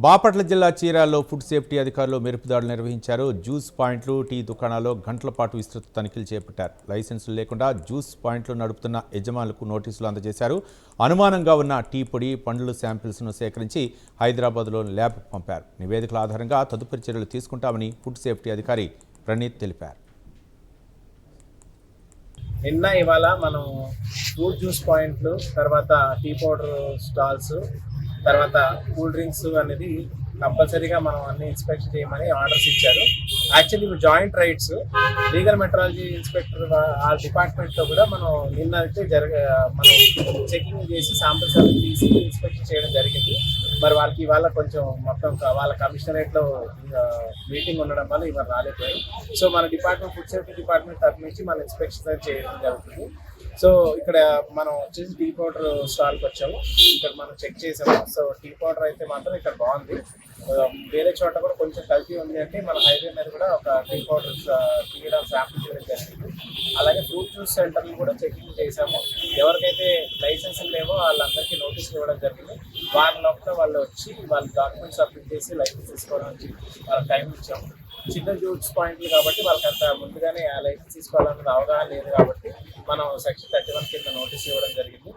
బాపట్ల జిల్లా చీరాల్లో food safety అధికారులు మెరుపుదాడులు నిర్వహించారు. జ్యూస్ పాయింట్లు, టీ దుకాణాల్లో గంటల పాటు విస్తృత తనిఖీలు చేపట్టారు. లైసెన్సులు లేకుండా జ్యూస్ పాయింట్లు నడుపుతున్న యజమానులకు నోటీసులు అందజేశారు. అనుమానంగా ఉన్న టీ పొడి, పండ్ల శాంపిల్స్ను సేకరించి హైదరాబాద్లోని ల్యాబ్కు పంపారు. నివేదికల ఆధారంగా తదుపరి చర్యలు తీసుకుంటామని ఫుడ్ సేఫ్టీ అధికారి ప్రణీత్ తెలిపారు. నిన్న ఇవాళ మనం ఫ్రూట్ జ్యూస్ పాయింట్లు, తర్వాత టీ పౌడర్ స్టాల్స్, తర్వాత కూల్ డ్రింక్స్ అనేది కంపల్సరీగా మనం అన్ని ఇన్స్పెక్షన్ చేయమని ఆర్డర్స్ ఇచ్చారు. యాక్చువల్లీ ఇవి joint raids. Legal metrology inspector ఆ డిపార్ట్మెంట్లో కూడా మనం నిన్న అయితే మనం చెకింగ్ చేసి శాంపిల్స్ అన్ని తీసి ఇన్స్పెక్షన్ చేయడం జరిగింది. మరి వాళ్ళకి ఇవాళ కొంచెం మొత్తం వాళ్ళ కమిషనరేట్లో మీటింగ్ ఉండడం వల్ల ఇవాళ రాలేకపోయాయి. సో మన డిపార్ట్మెంట్ ఫుడ్ సేఫ్టీ డిపార్ట్మెంట్ తరఫు నుంచి మన ఇన్స్పెక్షన్ చేయడం జరుగుతుంది. సో ఇక్కడ మనం వచ్చేసి టీ పౌడర్ స్టాల్కి వచ్చాము. ఇక్కడ మనం చెక్ చేసాము. సో టీ పౌడర్ అయితే మాత్రం ఇక్కడ బాగుంది. వేరే చోట కూడా కొంచెం కల్తీ ఉంది అంటే మన హైవే మీద కూడా ఒక టీ పౌడర్ తీయడం శాంపుల్ చేయడం జరిగింది. అలాగే ఫ్రూట్ జ్యూస్ సెంటర్లు కూడా చెకింగ్ చేసాము. ఎవరికైతే లైసెన్సులు లేవో వాళ్ళందరికీ నోటీసులు ఇవ్వడం జరిగింది. వారి లోపల వాళ్ళు వచ్చి వాళ్ళ డాక్యుమెంట్స్ సబ్మిట్ చేసి లైసెన్స్ తీసుకోవడానికి వాళ్ళకి టైం ఇచ్చాము. చిన్న జ్యూస్ పాయింట్లు కాబట్టి వాళ్ళకి అంత ముందుగానే ఆ లైసెన్స్ తీసుకోవాలన్నది అవగాహన లేదు కాబట్టి మనం సెక్షన్ 31 కింద నోటీస్ ఇవ్వడం జరిగింది.